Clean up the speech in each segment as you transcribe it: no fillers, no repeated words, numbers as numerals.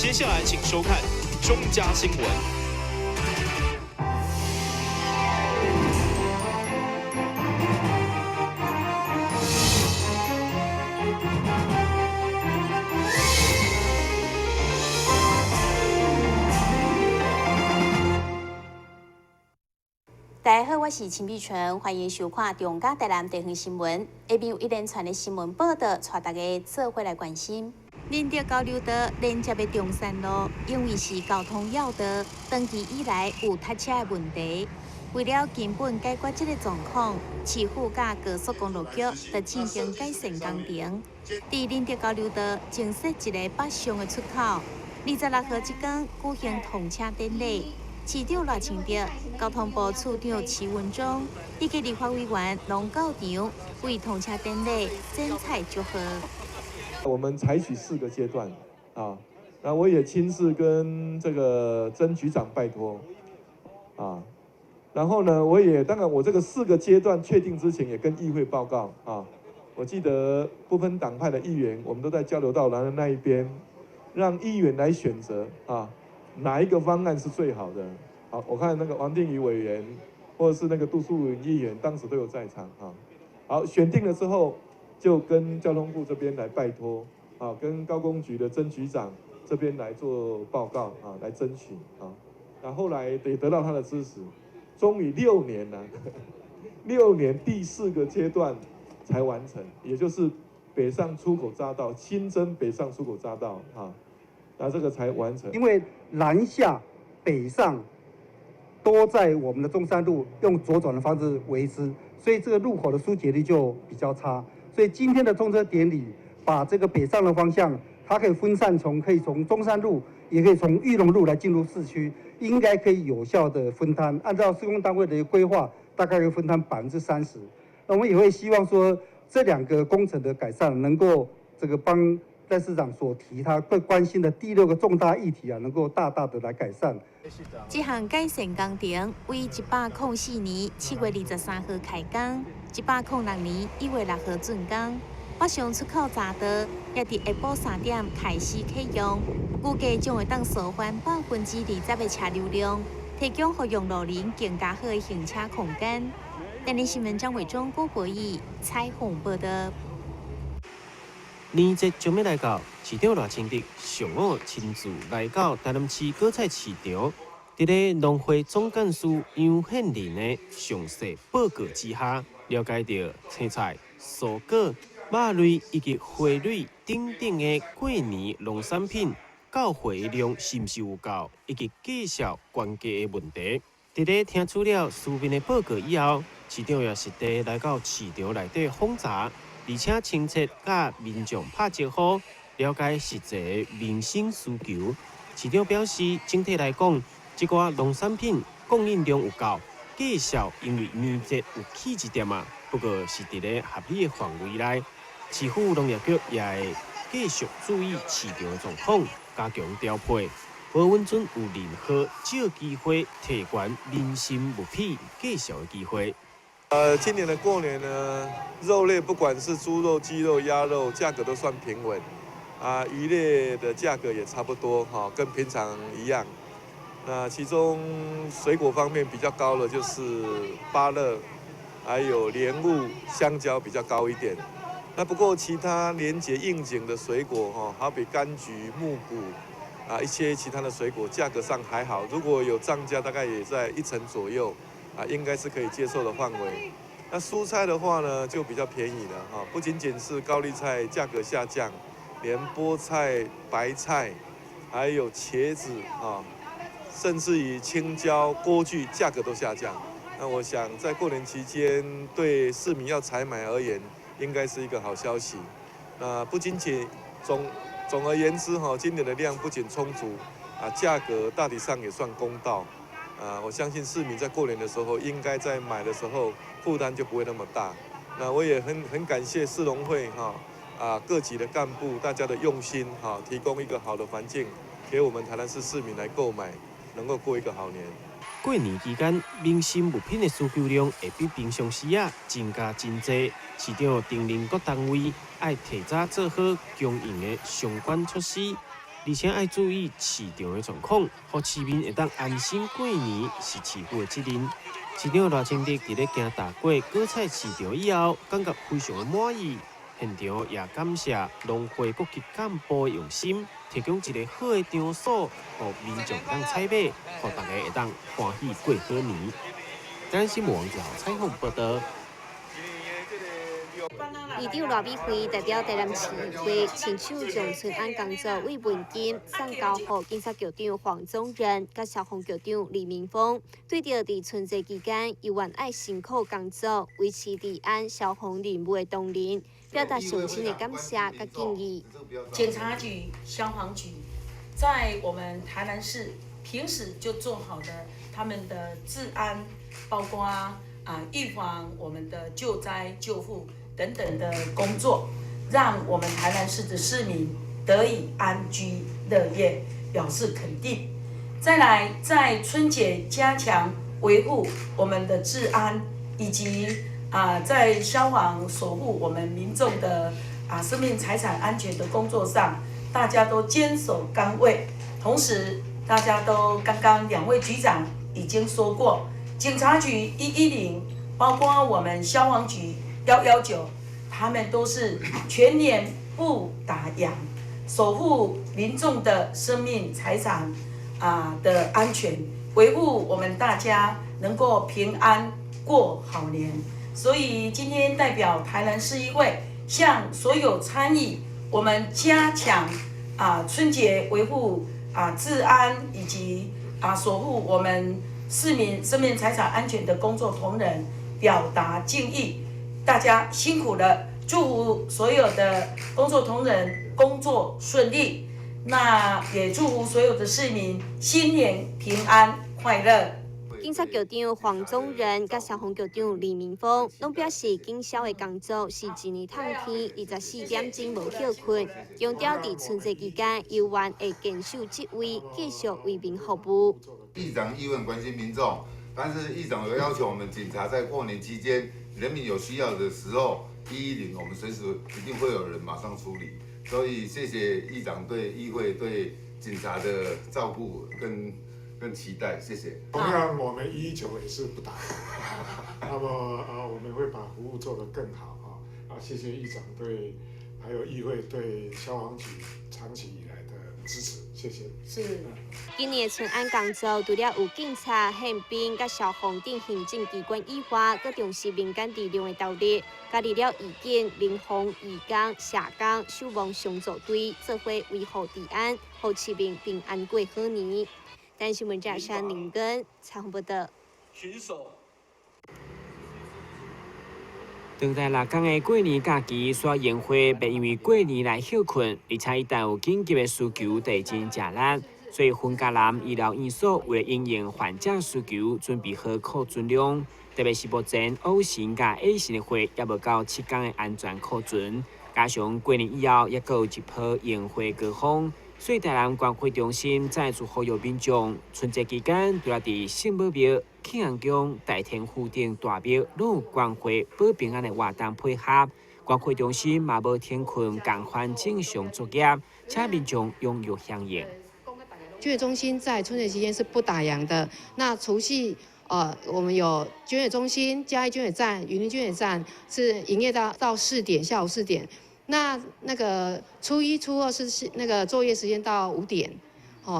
接下来请收看中嘉新闻。大家好，我是陈碧纯，欢迎收看中嘉台南地方新闻。下面有一连串的新闻报道，带大家做伙来关心。林德交流道连接的中山路，因为是交通要道，长期以来有塞车的问题。为了根本解决这个状况，市府甲高速公路局就进行改善工程。在林德交流道增设一个北上的出口。26号这天举行通车典礼。市长赖清德、交通部处长徐文忠以及立法委员拢到场为通车典礼剪彩祝贺。我们采取4个阶段啊，那我也亲自跟这个曾局长拜托啊，然后呢，当然我这个4个阶段确定之前也跟议会报告啊。我记得不分党派的议员，我们都在交流道南的那一边，让议员来选择啊。哪一个方案是最好的？好，我看那个王定宇委员，或者是那个杜淑云议员，当时都有在场啊。好，选定了之后，就跟交通部这边来拜托啊，跟高工局的曾局长这边来做报告啊，来争取啊。那后来也得到他的支持，终于6年了，6年第4个阶段才完成，也就是北上出口匝道新增北上出口匝道啊。那这个才完成，因为南下、北上都在我们的中山路用左转的方式为之，所以这个路口的疏解率就比较差。所以今天的通车典礼，把这个北上的方向，它可以分散可以从中山路，也可以从裕隆路来进入市区，应该可以有效的分摊。按照施工单位的规划，大概会分摊30%。那我们也会希望说，这2个工程的改善能够这个帮赖市长所提他最关心的第6个重大议题啊，能够大大的来改善。这项改善工程为104年7月23号开工，106年1月6号竣工。北上出口匝道也伫下晡3点开始启用，预计将会当缩缓20%的车流量，提供予用路人更加好的行车空间。台南新闻张伟忠、郭博义采访报道。年节将要来到，市长赖清德上午亲自来到台南市果菜市场，伫咧农会总干事杨宪仁的详细报告之下，了解到青菜、蔬果、肉类以及花蕊等等的过年农产品到货量是毋是有够，以及介绍关键的问题。伫咧听取了书面的报告以后，市长也实地来到市场内底访查。而且清澈甲民众拍招呼，了解实际民生需求。市长表示，整体来讲，这寡农产品供应量有够，介绍因为年节有起一点啊，不过是伫咧合理的范围内。市府农业局也会继续注意市场的状况，加强调配，保稳准有任何借机会提悬民心物品介绍的机会。今年的过年呢，肉类不管是猪肉、鸡肉、鸭肉，价格都算平稳，啊，鱼类的价格也差不多哈，跟平常一样。那其中水果方面比较高的就是芭乐，还有莲雾、香蕉比较高一点。那不过其他年节应景的水果哈，好比柑橘、木谷啊，一些其他的水果价格上还好，如果有涨价，大概也在1成左右。应该是可以接受的范围。那蔬菜的话呢，就比较便宜了哈，不仅仅是高丽菜价格下降，连菠菜、白菜，还有茄子啊，甚至于青椒、莴苣价格都下降。那我想在过年期间，对市民要采买而言，应该是一个好消息。那不仅仅总而言之哈，今年的量不仅充足价格大体上也算公道。我相信市民在过年的时候，应该在买的时候负担就不会那么大。那我也很感谢市农会各级的干部大家的用心提供一个好的环境给我们台南市市民来购买，能够过一个好年。过年期间，民生物品的需求量会比平常时增加真多。市长叮咛各单位要提早做好供应的相关措施，而且要注意市场的状况，让市民会当安心过年是市府的责任。市长赖清德伫咧行大过果菜市场以后，感觉非常的满意。现场也感谢农会各级干部的用心，提供一个好的场所，让民众当采买，让大家会当欢喜过好年。咱新闻网就采访报道。议长赖美惠代表台南市议会亲手将春安工作慰问金送交予警察局长黄宗仁、甲消防局长李明峰，对着伫春节期间依然爱辛苦工作，维持治安消防任务的同仁，表达衷心的感谢甲敬意。警察局、消防局在我们台南市平时就做好的他们的治安，包括预防我们的救灾救护等等的工作，让我们台南市的市民得以安居乐业，表示肯定。再来，在春节加强维护我们的治安，以及在消防守护我们民众的生命财产安全的工作上，大家都坚守岗位。同时，大家都刚刚两位局长已经说过，警察局110，包括我们消防局119，他们都是全年不打烊，守护民众的生命财产的安全，维护我们大家能够平安过好年。所以今天代表台南市议会，向所有参与我们加强春节维护治安以及守护我们市民生命财产安全的工作同仁表达敬意。大家辛苦了，祝福所有的工作同仁工作顺利。那也祝福所有的市民新年平安快乐。警察局长黄宗仁甲消防局长李明峰拢表示，警消的工作是一年探天24点钟无休困，强调伫春节期间依然会坚守职位，继续为民服务。议长议问关心民众，但是议长有要求我们警察在过年期间，人民有需要的时候，110我们随时一定会有人马上处理。所以谢谢议长对议会对警察的照顾跟期待，谢谢。同样，我们119也是不打烊，那么我们会把服务做得更好谢谢议长还有议会对消防局长期以来的支持，谢谢。是。今年的春安工作，除了有警察、宪兵、甲消防等行政机关以外，更重视民间力量的投入，加入了义警、民防、义工、社工、守望相助队，做伙维护治安，让市民平安过好年。但新闻站山林根采访报道。巡守。长达6天的过年假期，煞宴会别因为过年来休困，而且一旦有紧急的需求，就真吃力。所以分家南医疗院所为了应应患者需求，准备好库存量，特别是目前O型甲 A型的货也无到7天的安全库存，加上过年以后，也阁有一波宴会高峰。所以台南关怀中心再次呼吁民众，春节期间除了伫圣母庙、庆阳宫、大天府等大庙拢有关怀保平安的活动配合，关怀中心嘛无停困，共款正常作业，请民众踊跃响应。捐血中心在春节期间是不打烊的。那除夕，我们有捐血中心、嘉义捐血站、云林捐血站是营业到4点，下午4点。那个初1、初2是那个作业时间到5点。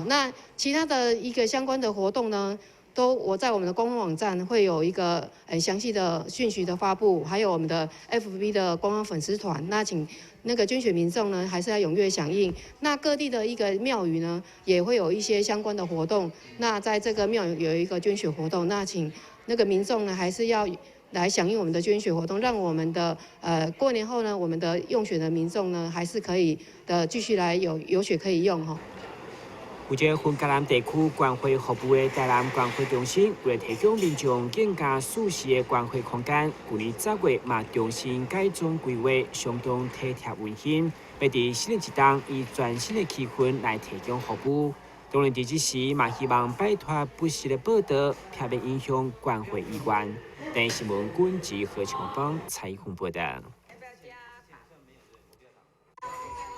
那其他的一个相关的活动呢，我在我们的公共网站会有一个很详细的讯息的发布，还有我们的 FB 的官方粉丝团。那请那个捐血民众呢，还是要踊跃响应。那各地的一个庙宇呢，也会有一些相关的活动。那在这个庙宇有一个捐血活动，那请那个民众呢，还是要来响应我们的捐血活动，让我们的过年后呢，我们的用血的民众呢，还是可以继续来有血可以用哈。负责分家南地区关怀服务的台南关怀中心，为了提供民众更加舒适的关怀空间，去年10月嘛重新改装规划，相当体贴温馨，要伫新的一档以全新的气氛来提供服务。当然，伫这时嘛希望摆脱不实的报道，避免影响关怀意愿。但新闻军及何强邦采访报道。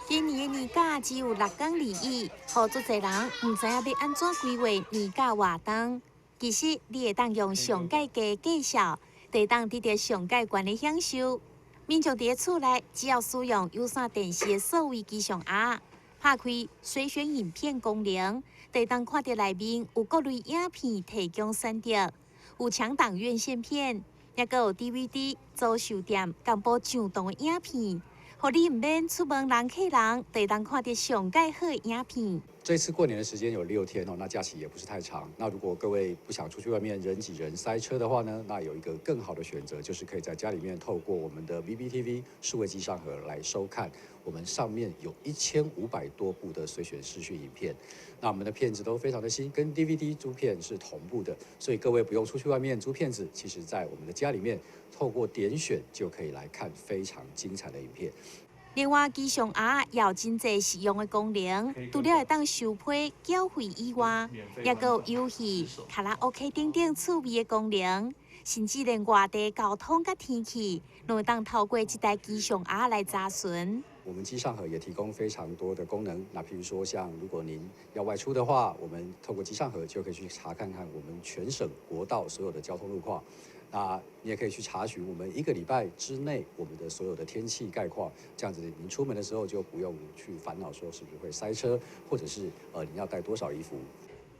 今年的年假只有6天而已，好足侪人唔知影要安怎规划年假活动。其实你会当用上介低价绍，就当得到上介悬的享受。民众伫厝内只要使用有线电视的数位机上盒，拍开随选影片功能，就当看到内面有各类影片提供选择，有强档院线片，也佮有 DVD 租售店共播上档的影片。互你唔免出门人客人，就当看到上介好的影片。这次过年的时间有6天哦，那假期也不是太长。那如果各位不想出去外面人挤人塞车的话呢，那有一个更好的选择，就是可以在家里面透过我们的 VBTV 数位机上盒来收看。我们上面有1500多部的随选视讯影片，那我们的片子都非常的新，跟 DVD 租片是同步的，所以各位不用出去外面租片子，其实在我们的家里面透过点选就可以来看非常精彩的影片。另外，机上盒也有真侪实用的功能，除了会当收批缴费以外，也有游戏、卡拉 OK 等等趣味的功能，甚至连外地交通甲天气，都会当透过这台机上盒来查询。我们机上盒也提供非常多的功能，那譬如说像如果您要外出的话，我们透过机上盒就可以去查看看我们全省国道所有的交通路况。那你也可以去查询我们1个礼拜之内我们的所有的天气概况，这样子您出门的时候就不用去烦恼说是不是会塞车，或者是你要带多少衣服。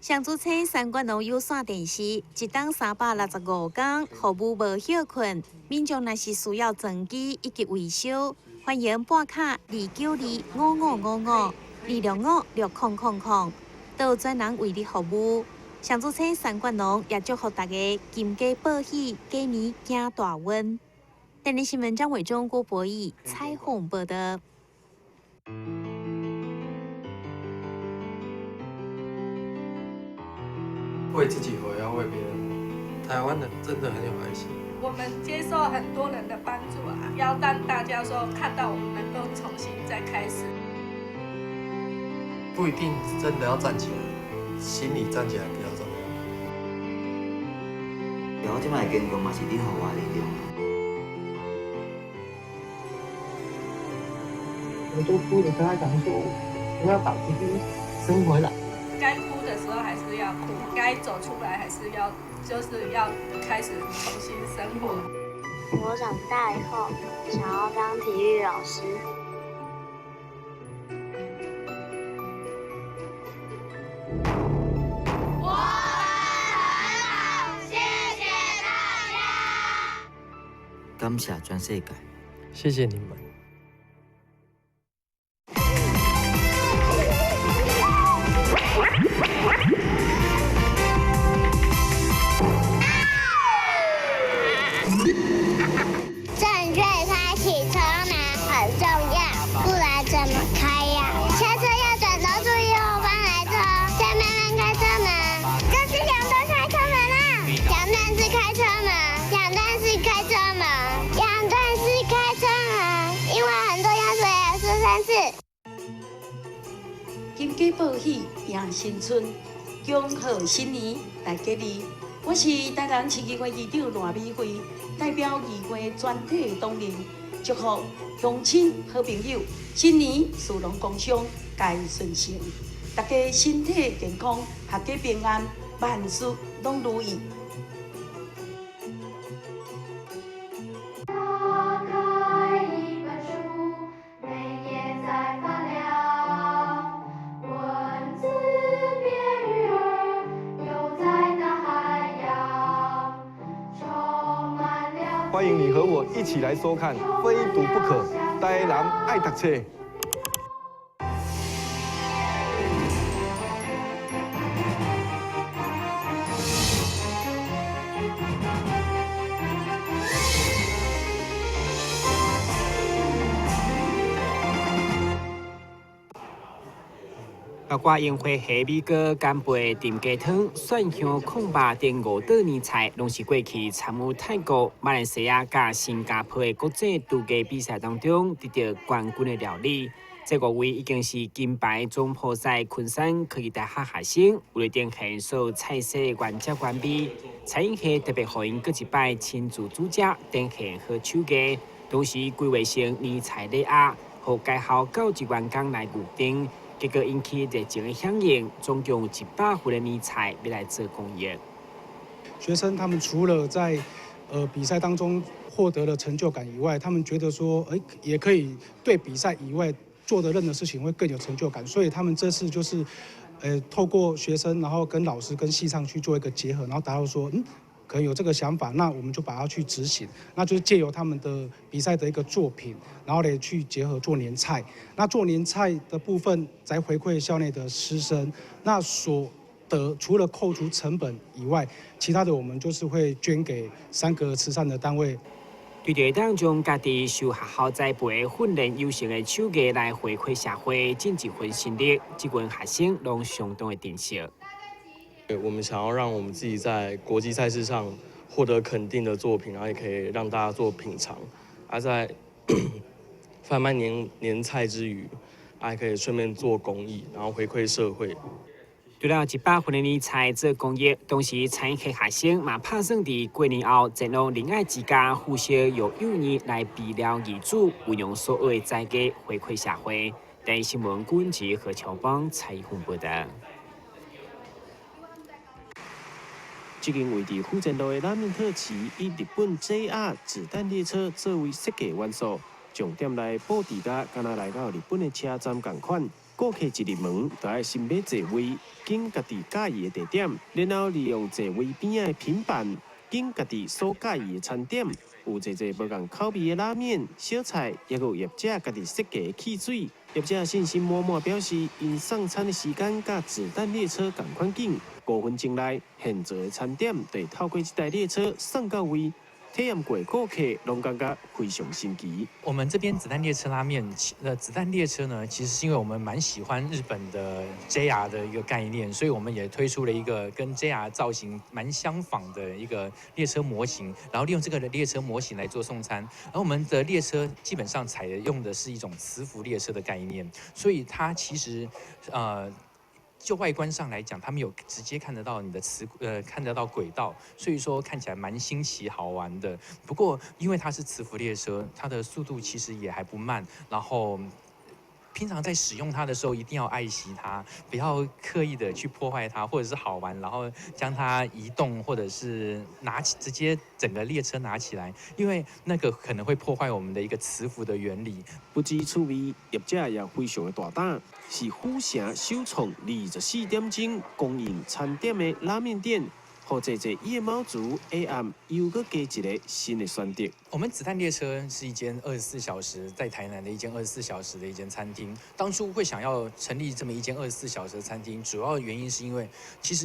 上注册3观龙有线电视，一档365天，服务无休困。民众若是需要装机以及维修，欢迎拨卡2925555265600，都有专人为你服务。上注册3观龙也祝福大家金鸡报喜，鸡年行大运。电视新闻张伟忠、郭博义采访报道。为自己活，也要为别人。台湾人真的很有爱心。我们接受很多人的帮助啊，要让大家说看到我们能够重新再开始。不一定真的要站起来，心里站起来比较重要。然后这摆健康嘛是你予我的力量。我就哭着跟他讲说，我要把弟弟生回来。该哭的时候还是要哭，该走出来还是要，就是要开始重新生活。我长大以后想要当体育老师。我们很好，谢谢大家。感谢全世界，谢谢你们。正确开启车门很重要，不然怎么开呀？下车要转头注意后方来车，再慢慢开车门。这是两段开车门啦，两段式开车门，两段式开车门，两段式开车门，因为很多要说也是3次。金鸡报喜迎新春，恭贺新年大吉利。我是台南市议会议长赖美惠，代表议会全体同仁，祝福乡亲好朋友新年事龙共襄，皆顺成，大家身体健康，阖家平安，万事拢如意。欢迎你和我一起来收看《非读不可》，台南爱读册。包括宴会下米糕、干贝、甜鸡汤、蒜香控肉等5道年菜，拢是过去参与泰国、马来西亚甲新加坡的国际度假比赛当中得到冠军的料理。这5位已经是金牌总铺在昆山科技大学学生，为了展现所有菜色的原汁原味，餐饮系特别互因各一摆亲自煮食，展现好手艺，同时规划成年菜礼盒。和介绍90万工来预定，结果引起热情的响应，总共100份的人才要来做公益。学生他们除了在比赛当中获得了成就感以外，他们觉得说，也可以对比赛以外做的任何事情会更有成就感，所以他们这次就是，透过学生，然后跟老师跟系上去做一个结合，然后达到说，可能有这个想法，那我们就把它去执行，那就是借由他们的比赛的一个作品，然后来去结合做年菜，那做年菜的部分再回馈校内的师生，那所得除了扣除成本以外，其他的我们就是会捐给3个慈善的单位。对着当中家己受学校栽培训练优秀的手艺来回馈社会，尽一份心力，这群学生拢相当的珍惜。我们想要让我们自己在国际赛事上获得肯定的作品，然后也可以让大家做品尝。在贩卖年菜之余，还可以顺便做公益，然后回馈社会。除了100份的人才做公益，同时参与的学生嘛打算伫过年后前往另外一家附小有幼儿来备料遗嘱，运用所有的财价回馈社会。第一新闻管制何乔邦采访报道。这间位伫福建路的拉面特市，以日本 JR 子弹列车作为设计元素，重点来布置甲敢若来到日本的车站同款。顾客一入门，就要先买座位，拣家己介意的地点，然后利用座位边的平板，拣家己所介意的餐点。有侪无同口味的拉面、小菜，也有业者家己设计的汽水。业者信心满满表示，因送餐的时间甲子弹列车同款紧，5分钟内现做的餐点会透过这台列车送到位。体验过顾客拢感觉非常新奇。我们这边子弹列车拉面子弹列车呢，其实是因为我们蛮喜欢日本的 JR 的一个概念，所以我们也推出了一个跟 JR 造型蛮相仿的一个列车模型，然后利用这个列车模型来做送餐。而我们的列车基本上采用的是一种磁浮列车的概念，所以它其实就外观上来讲，他们有直接看得到你的看得到轨道，所以说看起来蛮新奇好玩的。不过因为它是磁浮列车，它的速度其实也还不慢，然后平常在使用它的时候，一定要爱惜它，不要刻意的去破坏它，或者是好玩，然后将它移动，或者是直接整个列车拿起来，因为那个可能会破坏我们的一个磁浮的原理。不止趣味，业者也非常的大胆，是府城首创24点钟供应餐点的拉面店。或者夜猫族 AM 又搁加一个新的选择。我们子弹列车是一间24小时在台南的一间24小时的一间餐厅。当初会想要成立这么一间24小时的餐厅，主要原因是因为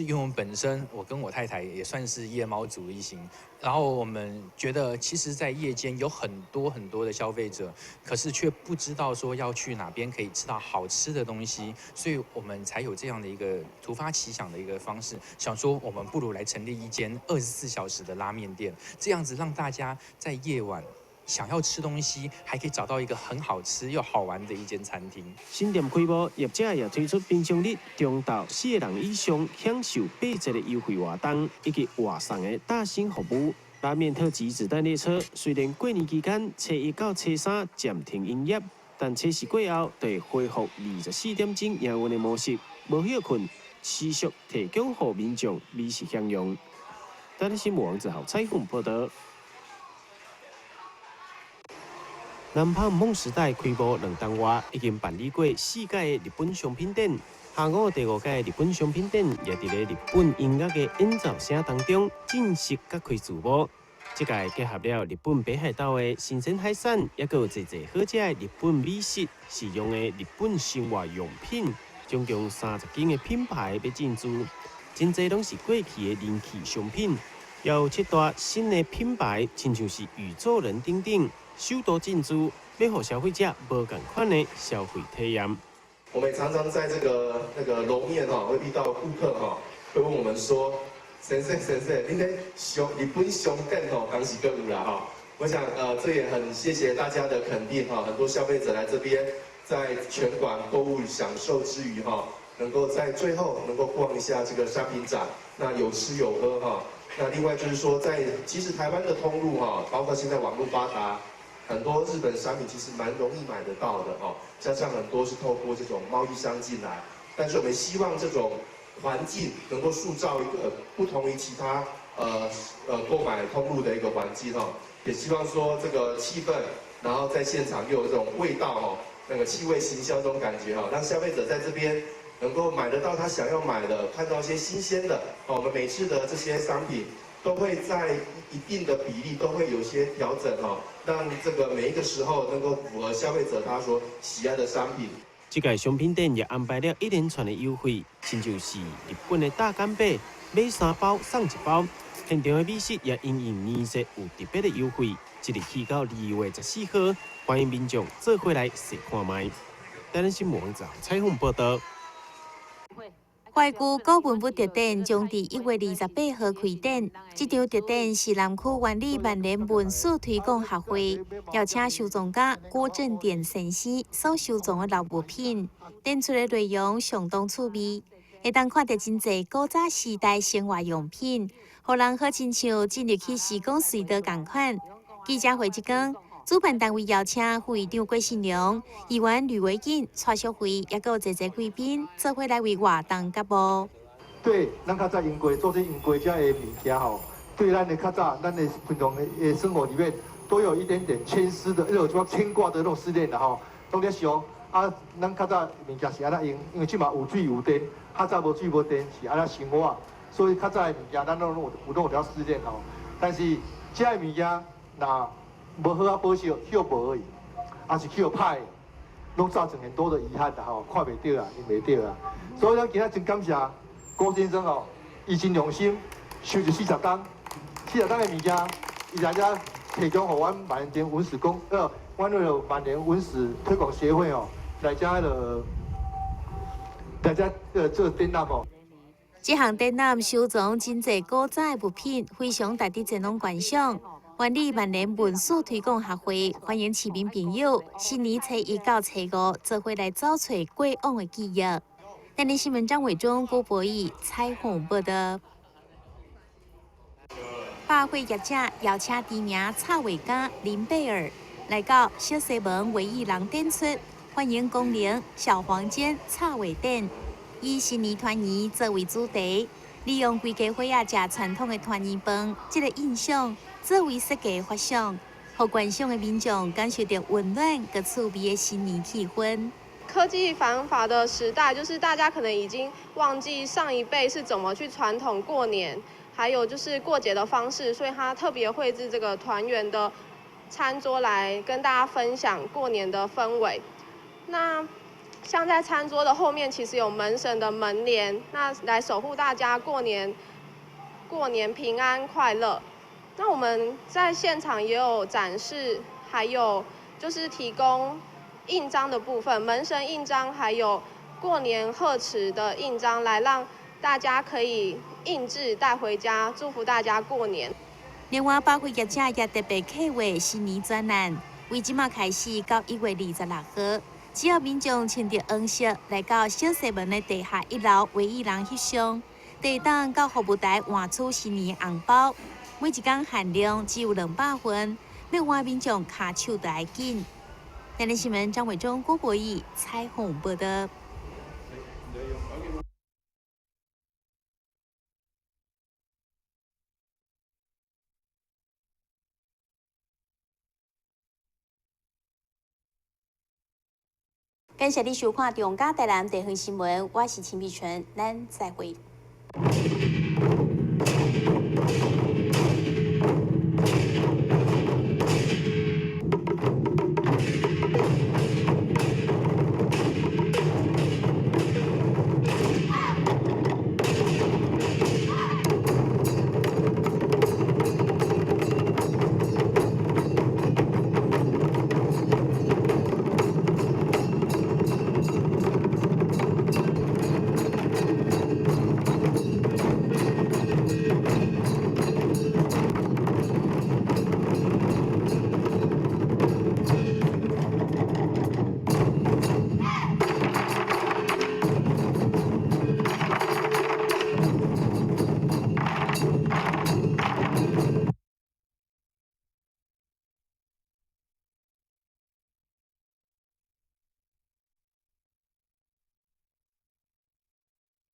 因为我们本身我跟我太太也算是夜猫族一行，然后我们觉得其实在夜间有很多的消费者，可是却不知道说要去哪边可以吃到好吃的东西，所以我们才有这样的一个突发奇想的一个方式，想说我们不如来成立一间24小时的拉面店，这样子让大家在夜晚想要吃东西，还可以找到一个很好吃又好玩的一间餐厅。新店开幕，业者也推出平常日中到4个人以上享受8折的优惠活动，以及外送的大型服务。拉面特级子弹列车虽然过年期间初1到初3暂停营业，但初4过后就会恢复24点钟营运的模式，无休困，持续提供给民众美食享用。台新闻网之后采访报道。南浦梦时代开幕2档外，已经办理过4届的日本商品展。下午第5届日本商品展也伫咧日本音乐的演奏声当中正式揭开序幕。这届结合了日本北海道的新鲜海产，也有侪好食的日本美食，使用的日本生活用品，总共30间的品牌要进驻，真侪拢是过去的人气商品，也有7大新的品牌，亲像是宇宙人等等。首度进驻，要让消费者无同款的消费体验。我们常常在这个楼面会遇到顾客会问我们说：“先生，你咧日本商店当时购物啦我想这也很谢谢大家的肯定很多消费者来这边，在全馆购物享受之余能够在最后能够逛一下这个商品展，那有吃有喝那另外就是说，其实台湾的通路包括现在网络发达。很多日本商品其实蛮容易买得到的哦，加上很多是透过这种贸易商进来，但是我们希望这种环境能够塑造一个不同于其他购买通路的一个环境哦，也希望说这个气氛，然后在现场又有这种味道哦，那个气味行销这种感觉哈，让消费者在这边能够买得到他想要买的，看到一些新鲜的哦。我们每次的这些商品都会在一定的比例都会有一些调整哦，让这个每一个时候能够符合消费者他所喜爱的商品。这届商品店也安排了一连串的优惠，亲就是日本的大干贝，买3包送1包。现场的美食也因应年节有特别的优惠，即日起到2月14号，欢迎民众做回来试看卖。台南新闻网站采访报道。怀旧古文物特展将伫1月28号开展。这场特展是南区原理万年文史推广协会邀请收藏家郭正典先生所收藏的老物品，展出的内容相当趣味，会当看到真侪古早时代生活用品，互人好亲像进入去时光隧道同款。记者会即天，主办单位邀请副院长郭信良、议员吕维锦、蔡淑惠，也有侪贵宾做伙来为活动甲步。对，咱较早用过做这用过这的物件吼，对咱的较早咱的平常的生活里面都有一点点牵丝的，那种什么牵挂的那种思念的吼，拢在想啊，咱较早物件是安那用，因为即嘛有水有电，较早无水无电是安那生活，所以较早的物件咱拢有了思念吼，但是这的物件那。无好啊，保守休无而已，也是休歹，拢造成很多的遗憾的吼，看袂到啊，用袂到啊。所以咱今仔真感谢郭先生哦，伊真用心，收集40档的物件，伊来遮提供互阮万年文史阮那个万年文史推广协会哦，来遮做展览哦。这项展览收藏真侪古早的物品，非常值得前往观赏。原理万年文史推广协会欢迎市民朋友新年初1到初5做伙来找找过往的记忆。台南新闻张伟忠、郭博义采访报道。百货业者邀请知名插画家林贝尔来到小西门唯一人展出，欢迎光临小房间插画展，以新年团圆作为主题，利用规家伙仔食传统的团圆饭，这个印象。作为设计发想，互观赏的民众感受到温暖和趣味的新年气氛。科技繁华的时代，就是大家可能已经忘记上一辈是怎么去传统过年，还有就是过节的方式，所以他特别绘制这个团圆的餐桌来跟大家分享过年的氛围。那像在餐桌的后面，其实有门神的门帘，那来守护大家过年平安快乐。那我们在现场也有展示，还有就是提供印章的部分，门神印章，还有过年贺词的印章，来让大家可以印制带回家，祝福大家过年。另外，百货业者也特别企划新年专栏，为即马开始到1月26号，只要民众穿着黄色来到小西门的地下1楼唯一人翕相，就会当到服务台换取新年红包。每一天限量只有200份，要换民众卡手就要紧。台南新闻张伟忠、郭博义采访报道。感谢你收看中嘉台南地方新闻，我是陈碧纯，咱再会。